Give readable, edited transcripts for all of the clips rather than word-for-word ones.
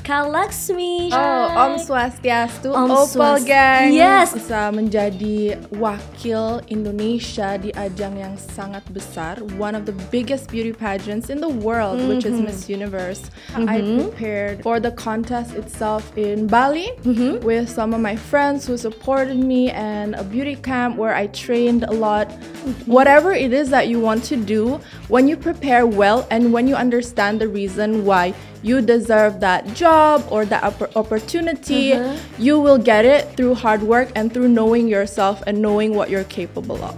Kak Laksmi. Om Swastiastu, Oppal Gengs. Yes. Bisa menjadi wakil Indonesia di ajang yang sangat besar, one of the biggest beauty pageants in the world, which is Miss Universe. I prepared for the contest itself in Bali with some of my friends who supported me, and a beauty camp where I trained a lot. Whatever it is that you want to do, when you prepare well and when you understand the reason why you deserve that job or that opportunity, you will get it through hard work and through knowing yourself and knowing what you're capable of.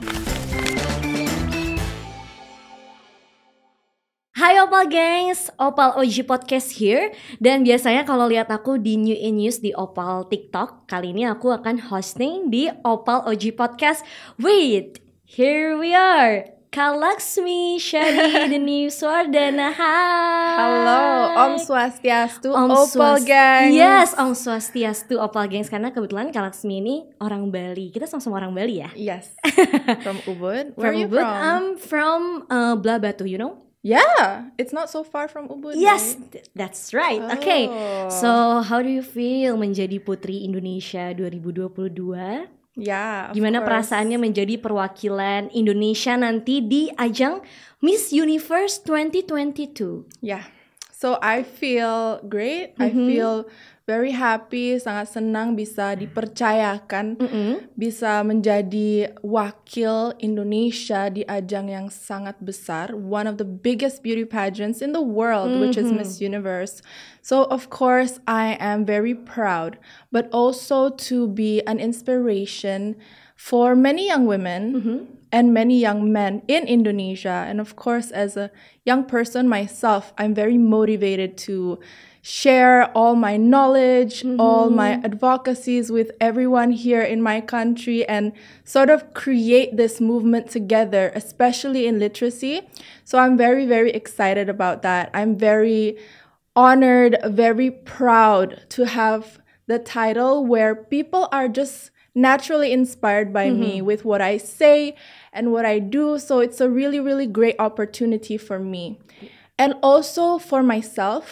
Hai Oppal Gengs, Oppal OG Podcast here. Dan biasanya kalau lihat aku di New in News di Oppal TikTok, kali ini aku akan hosting di Oppal OG Podcast. Wait, here we are. Kak Laksmi, Shari, the new Suardana. Hai. Halo, Om Swastiastu, Oppal Gengs. Yes, Om Swastiastu, Oppal Gengs. Karena kebetulan Kak Laksmi ini orang Bali. Kita sama-sama orang Bali ya? Yes, from Ubud. Where are you Ubud? from? I'm from Blabatu, you know? Yeah, it's not so far from Ubud. Yes, right? that's right. Oh. Okay, so how do you feel menjadi Putri Indonesia 2022? Yeah, Gimana perasaannya menjadi perwakilan Indonesia nanti di ajang Miss Universe 2022? Yeah, so I feel great. I feel very happy, sangat senang bisa dipercayakan, bisa menjadi wakil Indonesia di ajang yang sangat besar, one of the biggest beauty pageants in the world, which is Miss Universe. So of course I am very proud, but also to be an inspiration for many young women and many young men in Indonesia. And of course, as a young person myself, I'm very motivated to share all my knowledge, all my advocacies with everyone here in my country and sort of create this movement together, especially in literacy. So I'm very, very excited about that. I'm very honored, very proud to have the title where people are just naturally inspired by me with what I say and what I do. So it's a really, really great opportunity for me. And also for myself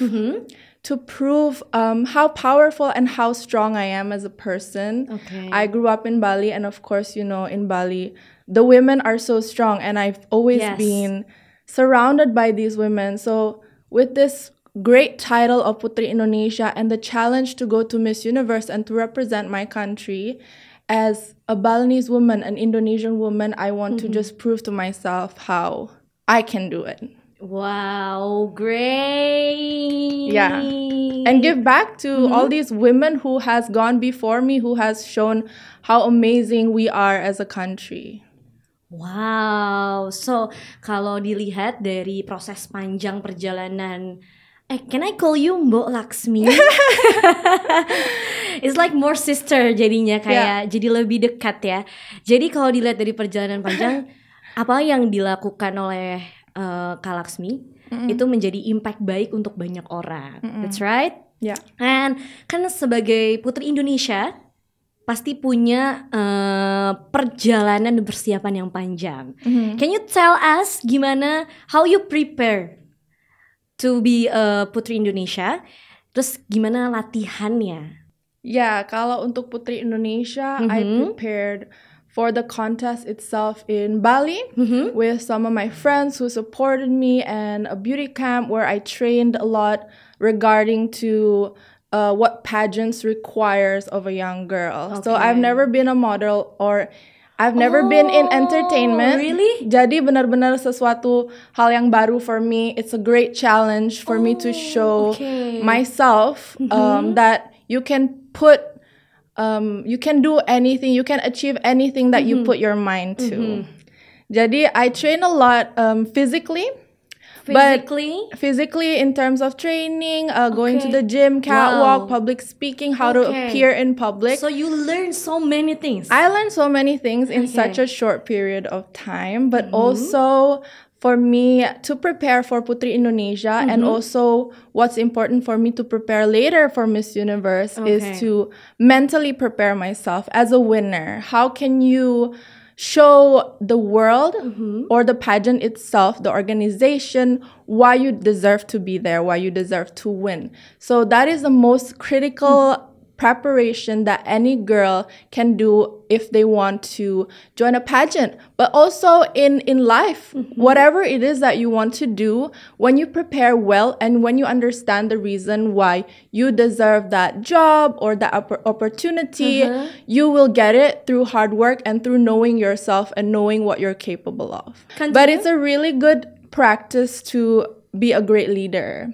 to prove how powerful and how strong I am as a person. Okay. I grew up in Bali, and of course, you know, in Bali, the women are so strong, and I've always been surrounded by these women. So with this great title of Puteri Indonesia and the challenge to go to Miss Universe and to represent my country, as a Balinese woman, an Indonesian woman, I want to just prove to myself how I can do it. Wow, great. Yeah. And give back to all these women who has gone before me, who has shown how amazing we are as a country. Wow, so kalau dilihat dari proses panjang perjalanan, can I call you Mbok Laksmi? It's like more sister jadinya, kayak jadi lebih dekat ya. Jadi kalau dilihat dari perjalanan panjang, apa yang dilakukan oleh Kak Laksmi itu menjadi impact baik untuk banyak orang. That's right? Yeah. And kan sebagai Putri Indonesia pasti punya perjalanan dan persiapan yang panjang. Can you tell us gimana how you prepare to be a Putri Indonesia? Terus gimana latihannya? Yeah, kalau untuk Putri Indonesia, I prepared for the contest itself in Bali with some of my friends who supported me, and a beauty camp where I trained a lot regarding to what pageants requires of a young girl. So I've never been a model or I've never been in entertainment. Really? Jadi benar-benar sesuatu hal yang baru for me. It's a great challenge for me to show myself that you can you can do anything, you can achieve anything that you put your mind to. Jadi I train a lot physically. Physically in terms of training, going to the gym, catwalk, public speaking, how to appear in public. So you learn so many things. I learned so many things in such a short period of time, but also for me to prepare for Puteri Indonesia and also what's important for me to prepare later for Miss Universe is to mentally prepare myself as a winner. How can you show the world or the pageant itself, the organization, why you deserve to be there, why you deserve to win. So that is the most critical preparation that any girl can do if they want to join a pageant. But also in life, whatever it is that you want to do, when you prepare well and when you understand the reason why you deserve that job or that opportunity, you will get it through hard work and through knowing yourself and knowing what you're capable of. Continue. But it's a really good practice to be a great leader.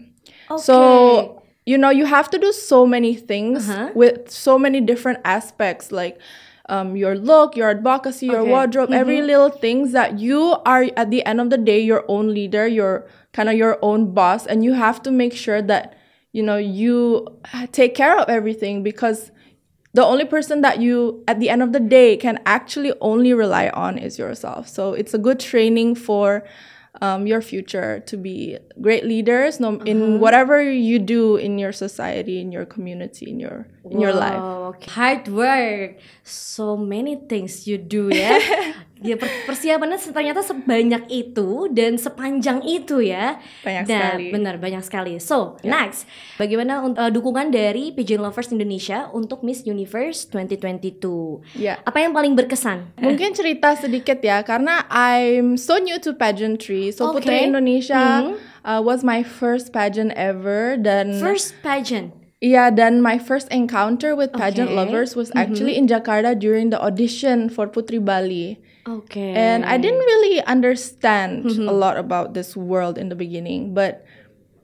Okay. So you know, you have to do so many things with so many different aspects, like your look, your advocacy, your wardrobe, every little things that you are, at the end of the day, your own leader, you're kind of your own boss, and you have to make sure that, you know, you take care of everything, because the only person that you, at the end of the day, can actually only rely on is yourself. So it's a good training for your future to be great leaders in whatever you do in your society, in your community, in your life. Okay. Hard work, so many things you do ya. Ya persiapannya ternyata sebanyak itu dan sepanjang itu ya. Banyak sekali. Benar, banyak sekali. So, next, bagaimana dukungan dari pageant lovers Indonesia untuk Miss Universe 2022? Apa yang paling berkesan? Mungkin cerita sedikit ya, karena I'm so new to pageantry. So Puteri Indonesia was my first pageant ever, dan first pageant. Yeah, then my first encounter with pageant lovers was actually in Jakarta during the audition for Putri Bali. Okay. And I didn't really understand a lot about this world in the beginning. But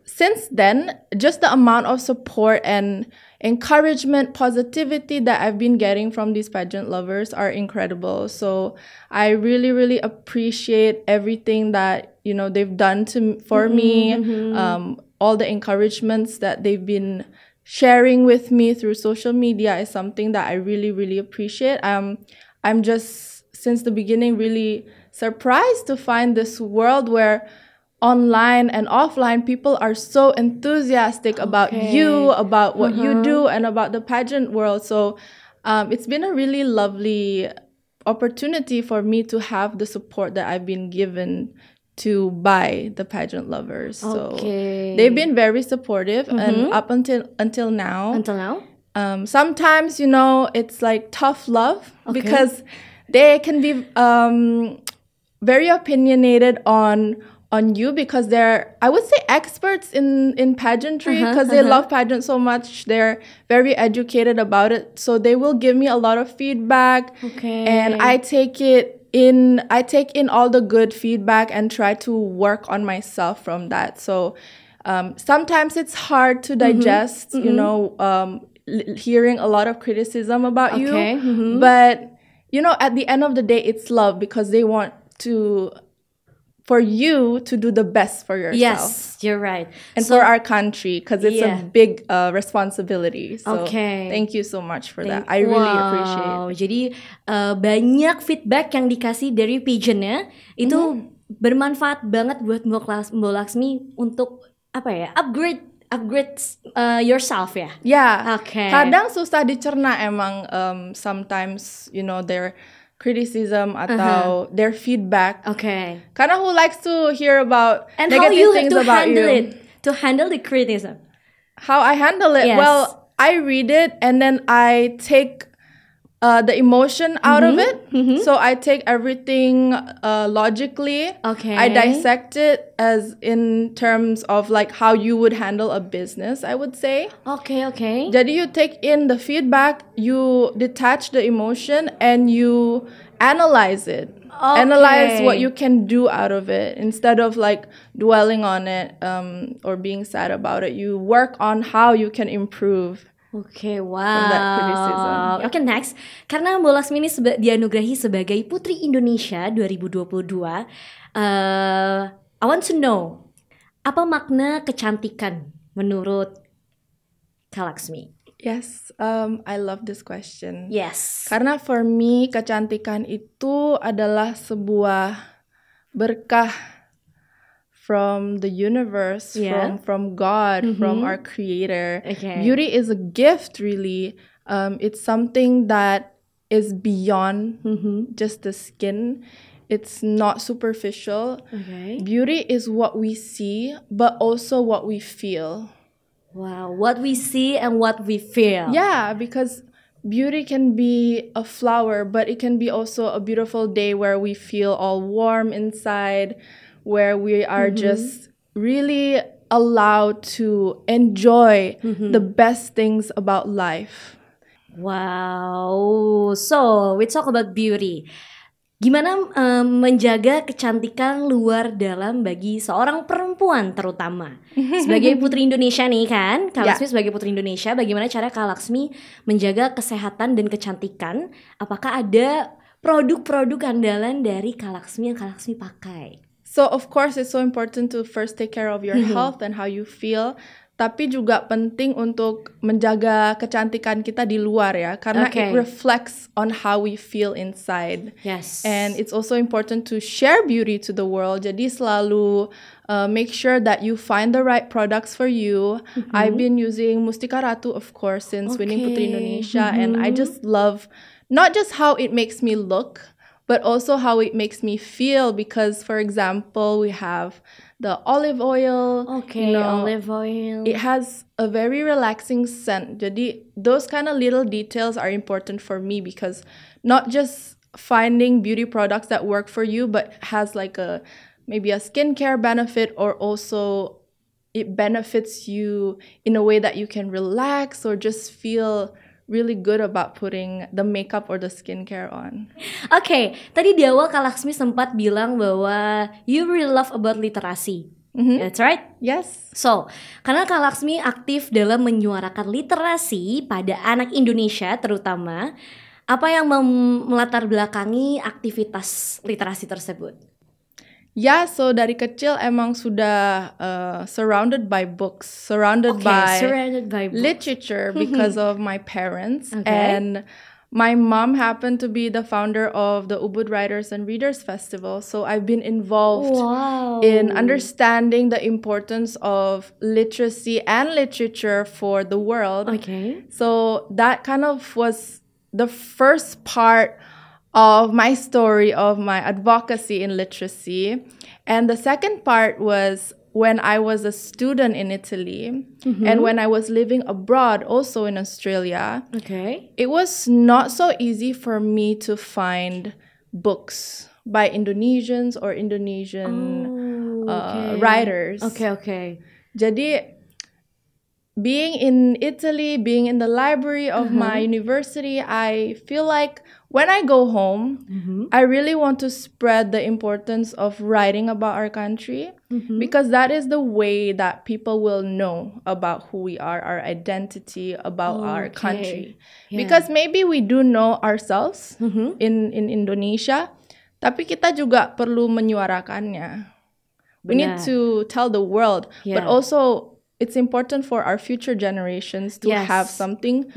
since then, just the amount of support and encouragement, positivity that I've been getting from these pageant lovers are incredible. So I really, really appreciate everything that, you know, they've done for me, all the encouragements that they've been sharing with me through social media is something that I really, really appreciate. I'm just, since the beginning, really surprised to find this world where online and offline people are so enthusiastic about you, about what you do, and about the pageant world. So it's been a really lovely opportunity for me to have the support that I've been given to by the pageant lovers. So they've been very supportive, and up until now. Until now? Sometimes, you know, it's like tough love, because they can be very opinionated on you, because they're, I would say, experts in pageantry, because they love pageant so much. They're very educated about it. So they will give me a lot of feedback, and I take in all the good feedback and try to work on myself from that. So sometimes it's hard to digest, you know, hearing a lot of criticism about you. But, you know, at the end of the day, it's love, because they want for you to do the best for yourself. Yes, you're right. And for our country, because it's a big responsibility. So thank you so much for that. I really appreciate it. Jadi banyak feedback yang dikasih dari pageantnya itu bermanfaat banget buat Mbak Laksmi untuk apa ya, upgrade yourself ya. Kadang susah dicerna emang, sometimes, you know, their criticism atau their feedback. Karena who likes to hear about and negative things about you? To handle the criticism. How I handle it? Well, I read it and then I take the emotion out of it. So I take everything logically. I dissect it as in terms of like how you would handle a business, I would say. Jadi you take in the feedback, you detach the emotion, and you analyze it. Analyze what you can do out of it instead of like dwelling on it or being sad about it. You work on how you can improve. Wow. Next. Karena Mbak Laksmi ini dianugerahi sebagai Putri Indonesia 2022, I want to know, apa makna kecantikan menurut Kak Laksmi? Yes, I love this question. Yes. Karena for me, kecantikan itu adalah sebuah berkah from the universe, from God, from our creator. Beauty is a gift, really. It's something that is beyond just the skin. It's not superficial. Okay. Beauty is what we see, but also what we feel. Wow, what we see and what we feel. Yeah, because beauty can be a flower, but it can be also a beautiful day where we feel all warm inside, where we are just really allowed to enjoy the best things about life. Wow, so we talk about beauty. Gimana menjaga kecantikan luar dalam bagi seorang perempuan terutama? Sebagai Putri Indonesia nih kan, Kak Laksmi sebagai Putri Indonesia, bagaimana cara Kak Laksmi menjaga kesehatan dan kecantikan? Apakah ada produk-produk andalan dari Kak Laksmi yang Kak Laksmi pakai? So of course it's so important to first take care of your health and how you feel. Tapi juga penting untuk menjaga kecantikan kita di luar ya, karena it reflects on how we feel inside. Yes. And it's also important to share beauty to the world. Jadi selalu make sure that you find the right products for you. I've been using Mustika Ratu, of course, since winning Puteri Indonesia, and I just love not just how it makes me look, but also how it makes me feel. Because, for example, we have the olive oil. Okay, olive oil. It has a very relaxing scent. Jadi those kind of little details are important for me, because not just finding beauty products that work for you, but has like maybe a skincare benefit, or also it benefits you in a way that you can relax or just feel really good about putting the makeup or the skincare on. Okay, tadi di awal Kak Laksmi sempat bilang bahwa you really love about literasi. That's right? Yes. So, karena Kak Laksmi aktif dalam menyuarakan literasi pada anak Indonesia terutama, apa yang melatar belakangi aktivitas literasi tersebut? Ya, so dari kecil emang sudah surrounded by books, surrounded by literature because of my parents. And my mom happened to be the founder of the Ubud Writers and Readers Festival. So I've been involved in understanding the importance of literacy and literature for the world. Okay. So that kind of was the first part of my story of my advocacy in literacy. And the second part was when I was a student in Italy and when I was living abroad also in Australia. Okay. It was not so easy for me to find books by Indonesians or Indonesian writers. Okay. Jadi being in Italy, being in the library of my university, I feel like when I go home, I really want to spread the importance of writing about our country, because that is the way that people will know about who we are, our identity, about our country. Yeah. Because maybe we do know ourselves in Indonesia, tapi kita juga perlu menyuarakannya. We need to tell the world, but also it's important for our future generations to have something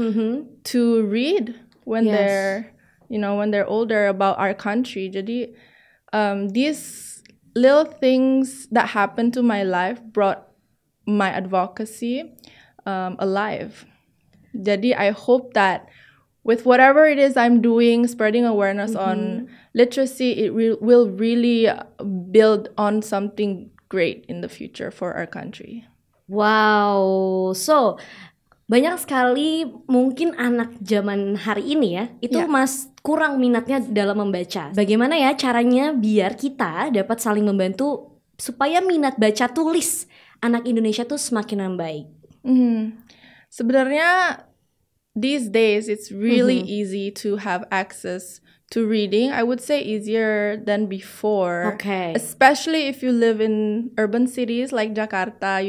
to read when they're older about our country. Jadi these little things that happened to my life brought my advocacy alive. Jadi I hope that with whatever it is I'm doing, spreading awareness on literacy, it will really build on something great in the future for our country. Wow, so banyak sekali mungkin anak zaman hari ini ya, itu kurang minatnya dalam membaca. Bagaimana ya caranya biar kita dapat saling membantu supaya minat baca tulis anak Indonesia tuh semakin membaik? Sebenarnya these days it's really easy to have access to reading. I would say easier than before. Okay. Especially if you live in urban cities like Jakarta,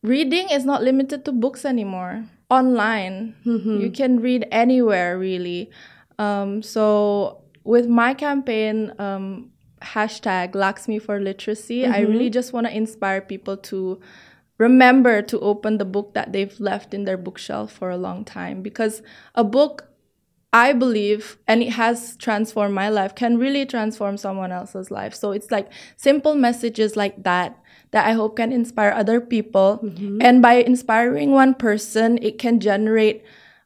reading is not limited to books anymore. Online, you can read anywhere really. So with my campaign, hashtag Laksmi for literacy, I really just want to inspire people to remember to open the book that they've left in their bookshelf for a long time. Because a book, I believe, and it has transformed my life, can really transform someone else's life. So it's like simple messages like that I hope can inspire other people. And by inspiring one person, it can generate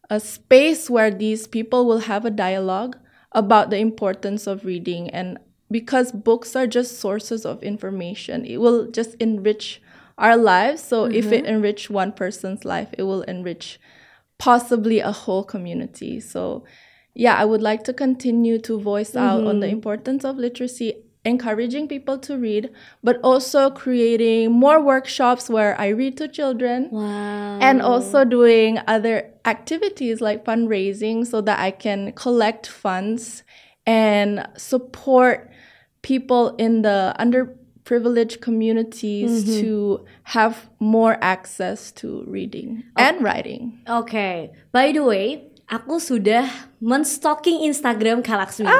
a space where these people will have a dialogue about the importance of reading. And because books are just sources of information, it will just enrich our lives. So if it enrich one person's life, it will enrich possibly a whole community. So yeah, I would like to continue to voice out on the importance of literacy, encouraging people to read, but also creating more workshops where I read to children. Wow. And also doing other activities like fundraising so that I can collect funds and support people in the underprivileged communities to have more access to reading and writing. Okay, by the way, aku sudah menstalking Instagram Kak Laksmi.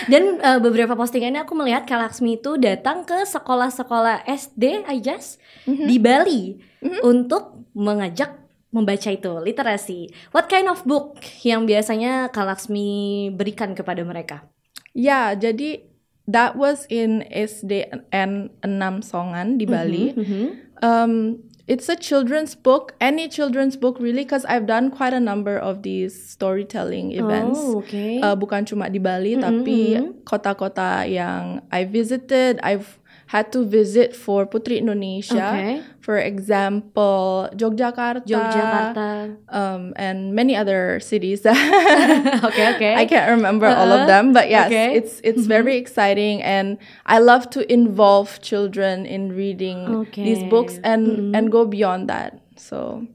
Dan beberapa postingannya aku melihat Kak Laksmi itu datang ke sekolah-sekolah SD, I guess, di Bali untuk mengajak membaca itu, literasi. What kind of book yang biasanya Kak Laksmi berikan kepada mereka? Ya, jadi that was in SD and 6 Songan di Bali. It's a children's book, any children's book really, because I've done quite a number of these storytelling events. Oh, okay. Bukan cuma di Bali, tapi kota-kota yang I visited, I've had to visit for Puteri Indonesia. Okay. For example, Yogyakarta, and many other cities. Okay. I can't remember all of them, but yes, okay. it's very exciting, and I love to involve children in reading these books and go beyond that. So,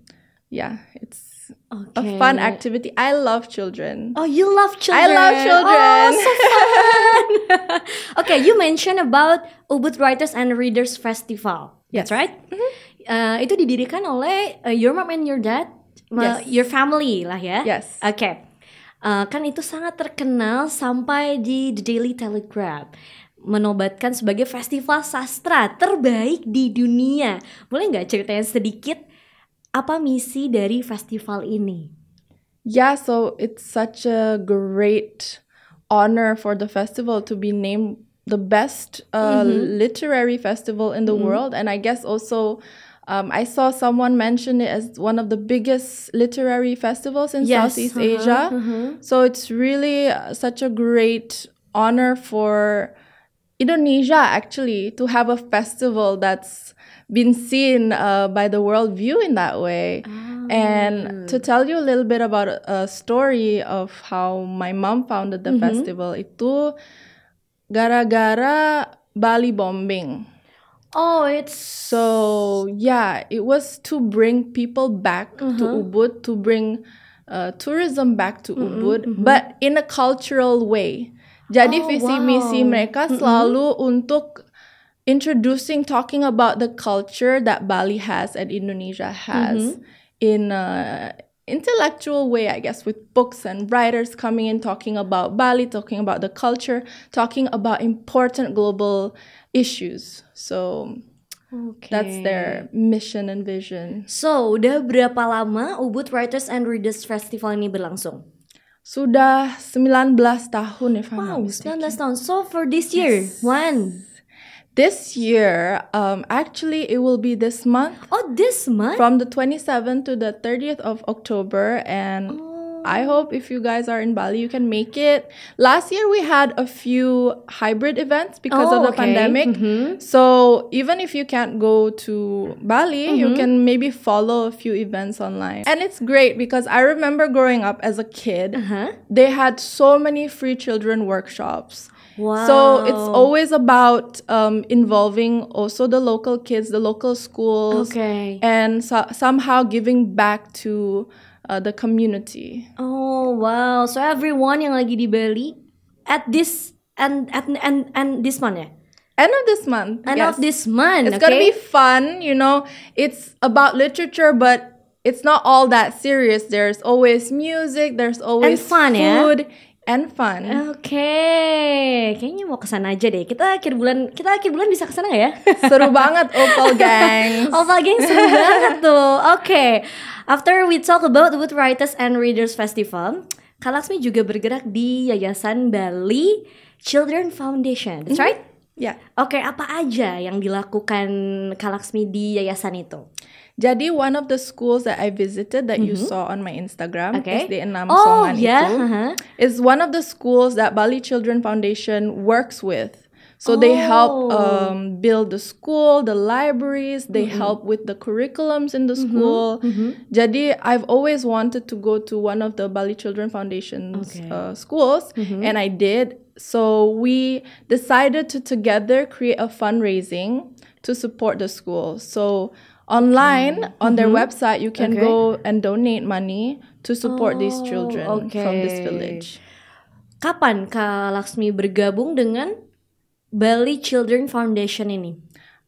yeah, it's a fun activity. I love children. Oh, you love children. I love children. Oh, so fun. Okay, you mentioned about Ubud Writers and Readers Festival. That's right? Itu didirikan oleh your mom and your dad, your family lah ya. Yes. Okay. Kan itu sangat terkenal sampai di The Daily Telegraph menobatkan sebagai festival sastra terbaik di dunia. Boleh nggak ceritain sedikit apa misi dari festival ini? Yeah, so it's such a great honor for the festival to be named the best literary festival in the world. And I guess also I saw someone mention it as one of the biggest literary festivals in Southeast Asia. So it's really such a great honor for Indonesia actually to have a festival that's been seen by the world view in that way. And to tell you a little bit about a story of how my mom founded the festival, itu gara-gara Bali bombing. Oh, it's... So, yeah, it was to bring people back to Ubud, to bring tourism back to Ubud, but in a cultural way. Jadi visi misi mereka selalu untuk talking about the culture that Bali has and Indonesia has in an intellectual way, I guess, with books and writers coming in, talking about Bali, talking about the culture, talking about important global issues. So that's their mission and vision. So, udah berapa lama Ubud Writers and Readers Festival ini berlangsung? Sudah 19 tahun if I'm not mistaken. 19 tahun. So, for this year, when? This year, actually, it will be this month. Oh, this month? From the 27th to the 30th of October. And I hope if you guys are in Bali, you can make it. Last year, we had a few hybrid events because of the pandemic. So even if you can't go to Bali, you can maybe follow a few events online. And it's great because I remember growing up as a kid, they had so many free children workshops. Wow. So it's always about involving also the local kids, the local schools, and somehow giving back to the community. Oh wow! So everyone yang lagi di Bali at this and this month ya? End of this month. End of this month. It's gonna be fun. You know, it's about literature, but it's not all that serious. There's always music. There's always fun, food. And fun. Kayaknya mau kesana aja deh. Kita akhir bulan bisa kesana nggak ya? Seru banget Oppal Gengs. Oppal Gengs seru banget tuh. After we talk about the Wood Writers and Readers Festival, Kak Laksmi juga bergerak di Yayasan Bali Children Foundation. That's right? Yeah. Apa aja yang dilakukan Kak Laksmi di yayasan itu? Jadi one of the schools that I visited that you saw on my Instagram, SD 6 Oh, Songan yeah. itu, is one of the schools that Bali Children Foundation works with. So they help build the school, the libraries, they help with the curriculums in the school. Jadi I've always wanted to go to one of the Bali Children Foundation's schools, and I did. So we decided to together create a fundraising to support the school. So online on their website, you can go and donate money to support these children from this village. Kapan Kak Laksmi bergabung dengan Bali Children Foundation ini?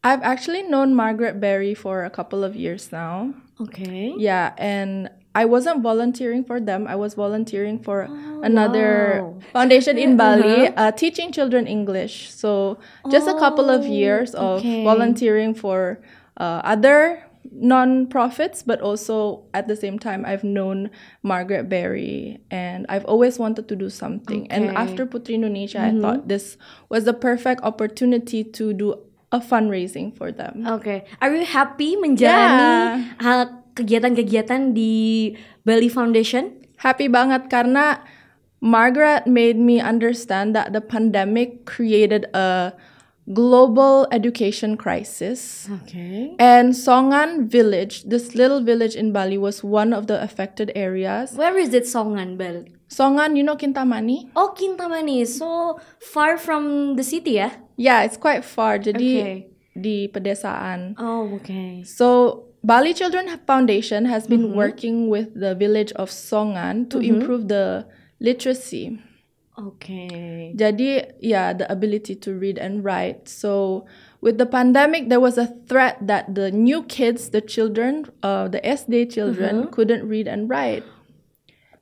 I've actually known Margaret Berry for a couple of years now. Okay. Yeah, and I wasn't volunteering for them. I was volunteering for another foundation in Bali, teaching children English. So just a couple of years of volunteering for other non-profits, but also at the same time I've known Margaret Berry, and I've always wanted to do something. And after Puteri Indonesia, I thought this was the perfect opportunity to do a fundraising for them. Okay. Are you happy menjalani kegiatan-kegiatan di Bali Foundation? Happy banget karena Margaret made me understand that the pandemic created a global education crisis. Okay. And Songan village, this little village in Bali, was one of the affected areas. Where is it, Songan, Bali? Songan, you know Kintamani? Oh, Kintamani. So far from the city, ya? Yeah, it's quite far. Jadi di pedesaan. Oh, okay. So Bali Children Foundation has been working with the village of Songan to improve the literacy. Okay. Jadi, yeah, the ability to read and write. So, with the pandemic, there was a threat that the new kids, the children, the SD children, couldn't read and write.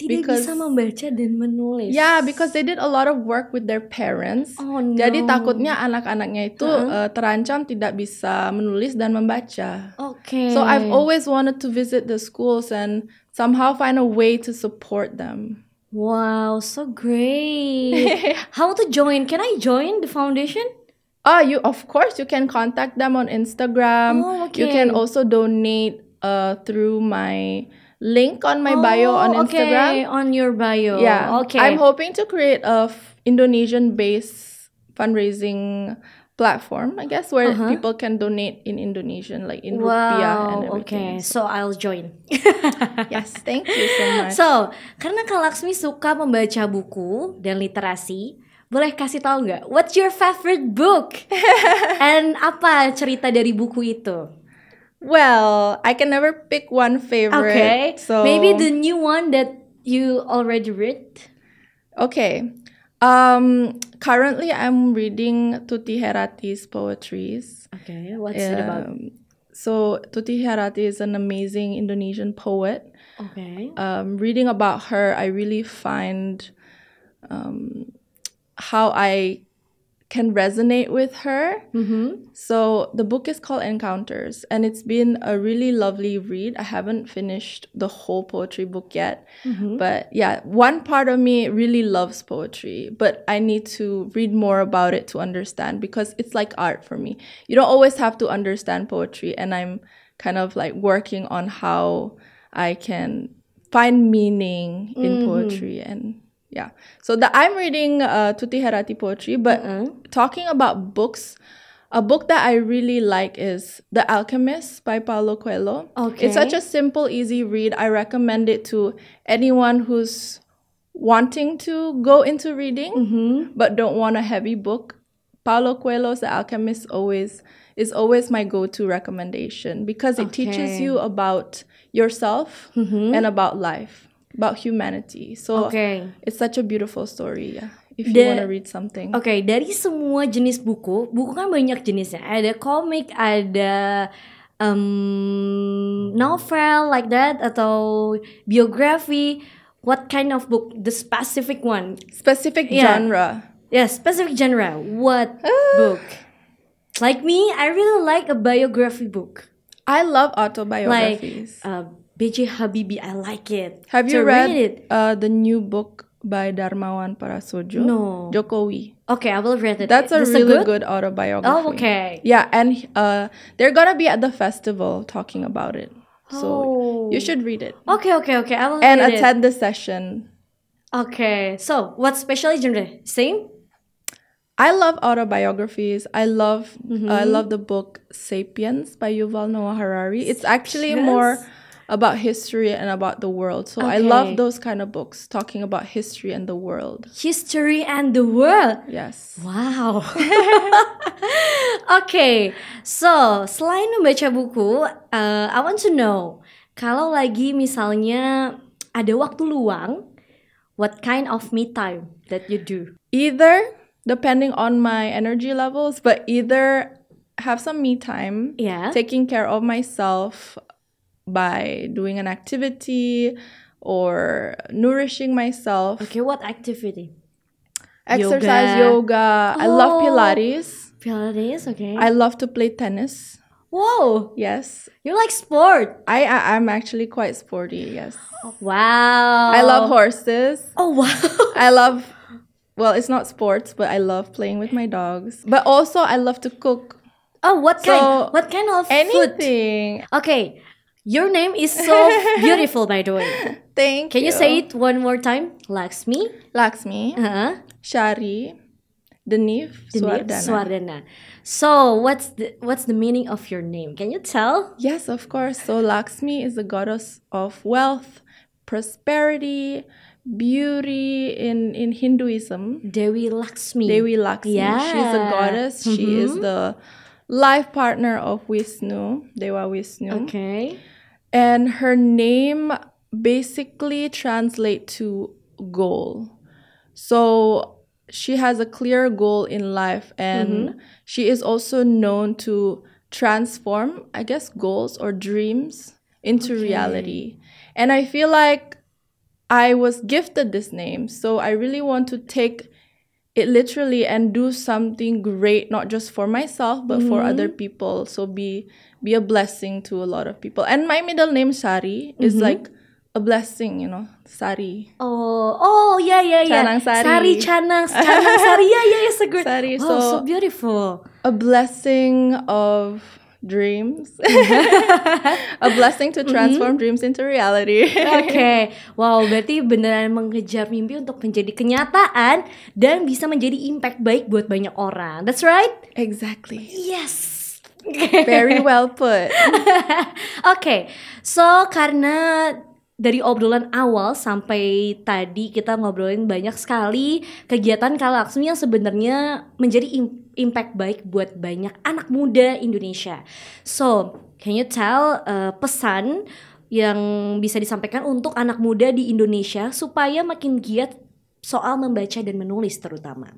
Tidak bisa membaca dan menulis. Yeah, because they did a lot of work with their parents. Oh, no. Jadi takutnya anak-anaknya itu terancam tidak bisa menulis dan membaca. Okay. So, I've always wanted to visit the schools and somehow find a way to support them. Wow, so great. How to join? Can I join the foundation? Of course, you can contact them on Instagram. Oh, okay. You can also donate through my link on my bio on Instagram. Okay, on your bio. Yeah. Okay. I'm hoping to create a Indonesian-based fundraising platform, I guess, where people can donate in Indonesian, like in rupiah and everything. Okay, so I'll join. Yes, thank you so much. So, karena Kak Laksmi suka membaca buku dan literasi, boleh kasih tahu nggak? What's your favorite book? And apa cerita dari buku itu? Well, I can never pick one favorite. Okay, so maybe the new one that you already read? Okay. Currently I'm reading Tuti Herati's poetries. Okay, what's it about? So Tuti Herati is an amazing Indonesian poet. Okay. Reading about her, I really find how I can resonate with her. So the book is called Encounters, and it's been a really lovely read. I haven't finished the whole poetry book yet, but yeah, one part of me really loves poetry, but I need to read more about it to understand, because it's like art for me. You don't always have to understand poetry, and I'm kind of like working on how I can find meaning in poetry. And yeah, so I'm reading Tuti Herati poetry, but talking about books, a book that I really like is The Alchemist by Paulo Coelho. Okay. It's such a simple, easy read. I recommend it to anyone who's wanting to go into reading, but don't want a heavy book. Paulo Coelho's The Alchemist is always my go-to recommendation, because it teaches you about yourself and about life, about humanity. So it's such a beautiful story, yeah. If you want to read something. Okay, dari semua jenis buku kan banyak jenisnya. Ada komik, ada novel like that, atau biografi. What kind of book? The specific one? Specific genre. Yeah, specific genre. What book? Like me, I really like a biography book. I love autobiographies. Like B.J. Habibie, I like it. Have you read the new book by Darmawan Prasojo? No. Jokowi. Okay, I will read it. That's a really good autobiography. Oh, okay. Yeah, and they're gonna be at the festival talking about it. So you should read it. Okay. I will And read attend the session. Okay. So, what special genre? Same? I love autobiographies. I love the book *Sapiens* by Yuval Noah Harari. It's actually more about history and about the world. So I love those kind of books talking about history and the world. History and the world. Yes. Wow. Okay. So, selain membaca buku, I want to know, kalau lagi misalnya ada waktu luang, what kind of me time that you do? Either, depending on my energy levels, but either have some me time, taking care of myself by doing an activity or nourishing myself. Okay, what activity? Exercise, yoga. I love Pilates. Pilates, okay. I love to play tennis. Whoa. Yes. You like sport? I'm actually quite sporty, yes. Wow. I love horses. Oh, wow. Well, it's not sports, but I love playing with my dogs. But also, I love to cook. Oh, what kind of anything. Food? Okay. Your name is so beautiful, by the way. Thank you. Can you say it one more time? Laksmi. Shari. Neefe. Suardana. So, what's the meaning of your name? Can you tell? Yes, of course. So, Laksmi is the goddess of wealth, prosperity, beauty in Hinduism. Dewi Laksmi. Yeah. She's a goddess. She is the life partner of Dewa Vishnu. Okay. And her name basically translates to goal. So she has a clear goal in life, and she is also known to transform, I guess, goals or dreams into reality. And I feel like I was gifted this name, so I really want to take it literally and do something great, not just for myself, but for other people. So be a blessing to a lot of people. And my middle name, Shari, is like a blessing, Shari. Oh, yeah. Canang Sari. Canang Sari. Yeah, it's a good. Sari. Wow, so beautiful. A blessing of dreams. A blessing to transform dreams into reality. Okay. Wow, berarti beneran mengejar mimpi untuk menjadi kenyataan dan bisa menjadi impact baik buat banyak orang. That's right? Exactly. Yes. Very well put. Okay. So, karena dari obrolan awal sampai tadi kita ngobrolin banyak sekali kegiatan Kak Laksmi yang sebenarnya menjadi impact baik buat banyak anak muda Indonesia. So, can you tell pesan yang bisa disampaikan untuk anak muda di Indonesia supaya makin giat soal membaca dan menulis terutama?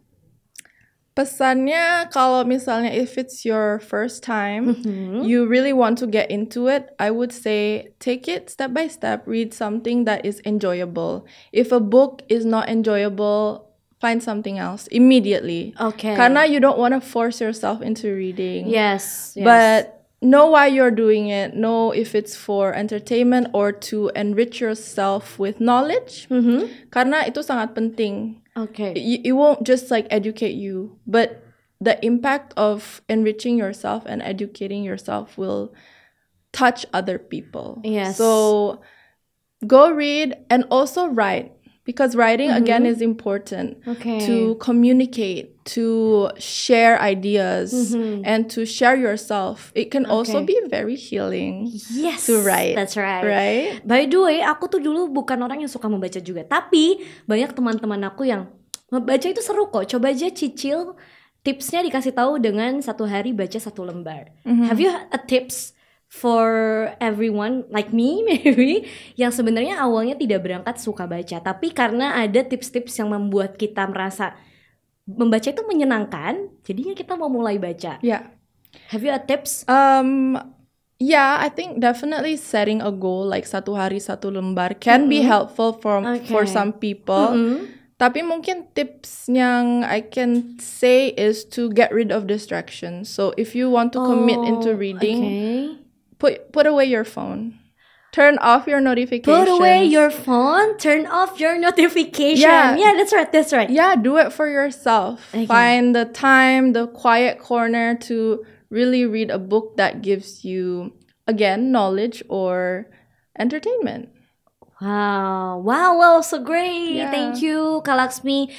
Pesannya, kalau misalnya if it's your first time, you really want to get into it, I would say take it step by step. Read something that is enjoyable. If a book is not enjoyable, find something else immediately. Okay. Karena you don't want to force yourself into reading. Yes. But know why you're doing it. Know if it's for entertainment or to enrich yourself with knowledge. Karena itu sangat penting. Okay. It won't just like educate you, but the impact of enriching yourself and educating yourself will touch other people. Yes. So go read and also write, because writing again is important. Okay. To communicate, to share ideas, and to share yourself. It can also be very healing. Yes, to write. That's right. Right? By the way, aku tuh dulu bukan orang yang suka membaca juga, tapi banyak teman-teman aku yang membaca itu seru kok. Coba aja cicil, tipsnya dikasih tahu dengan 1 hari baca 1 lembar. Have you a tips for everyone like me maybe yang sebenarnya awalnya tidak berangkat suka baca, tapi karena ada tips-tips yang membuat kita merasa membaca itu menyenangkan, jadinya kita mau mulai baca. Yeah. Have you a tips? Yeah, I think definitely setting a goal like 1 hari 1 lembar can be helpful for some people. Tapi mungkin tips yang I can say is to get rid of distractions. So if you want to commit into reading, put away your phone. Turn off your notifications. Put away your phone, turn off your notification. Yeah, that's right. Yeah, do it for yourself. Okay. Find the time, the quiet corner to really read a book that gives you again, knowledge or entertainment. Wow, so great. Yeah. Thank you Kak Laksmi.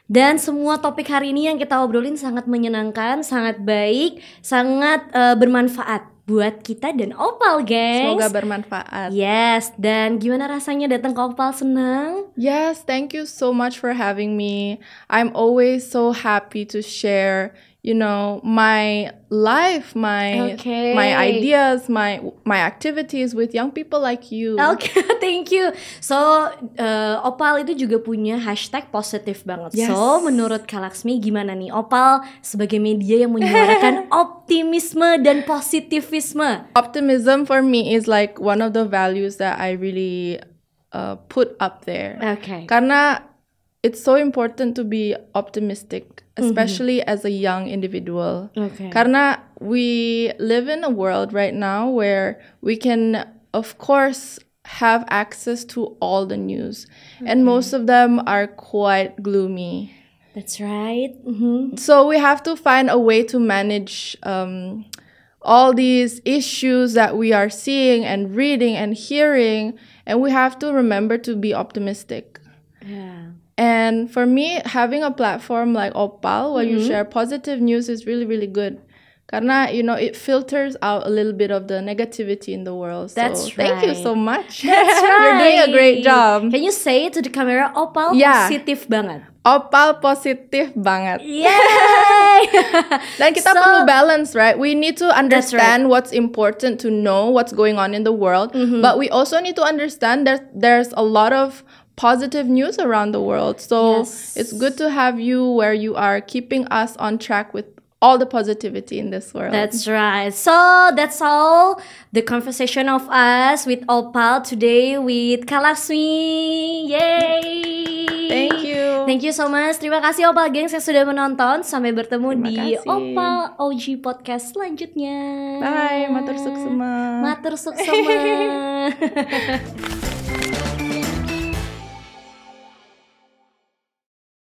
Dan semua topik hari ini yang kita obrolin sangat menyenangkan, sangat baik, sangat bermanfaat buat kita dan Oppal Gengs. Semoga bermanfaat. Yes, dan gimana rasanya datang ke Oppal? Senang? Yes, thank you so much for having me. I'm always so happy to share, you know, my life, my ideas, my activities with young people like you. Okay, thank you. So, Oppal itu juga punya hashtag positif banget. Yes. So, menurut Kak Laksmi gimana nih Oppal sebagai media yang menyuarakan optimisme dan positivisme? Optimism for me is like one of the values that I really put up there. Okay. Karena it's so important to be optimistic, especially as a young individual. Okay. Karena we live in a world right now where we can, of course, have access to all the news. And most of them are quite gloomy. That's right. So we have to find a way to manage all these issues that we are seeing and reading and hearing. And we have to remember to be optimistic. Yeah. And for me, having a platform like Oppal where you share positive news is really, really good. Karena, you know, it filters out a little bit of the negativity in the world. So That's thank you right. so much. That's right. You're doing a great job. Can you say it to the camera? Oppal positif banget. Oppal positif banget. Yay! Dan kita perlu balance, right? We need to understand right. what's important to know what's going on in the world. But we also need to understand that there's a lot of positive news around the world. So it's good to have you where you are keeping us on track with all the positivity in this world. That's right. So that's all the conversation of us with Oppal today with Kak Laksmi. Yay! Thank you. Thank you so much. Terima kasih Oppal Gengs yang sudah menonton. Sampai bertemu Terima di kasih. Oppal OG Podcast selanjutnya. Bye, matur suksema. Matur suksema.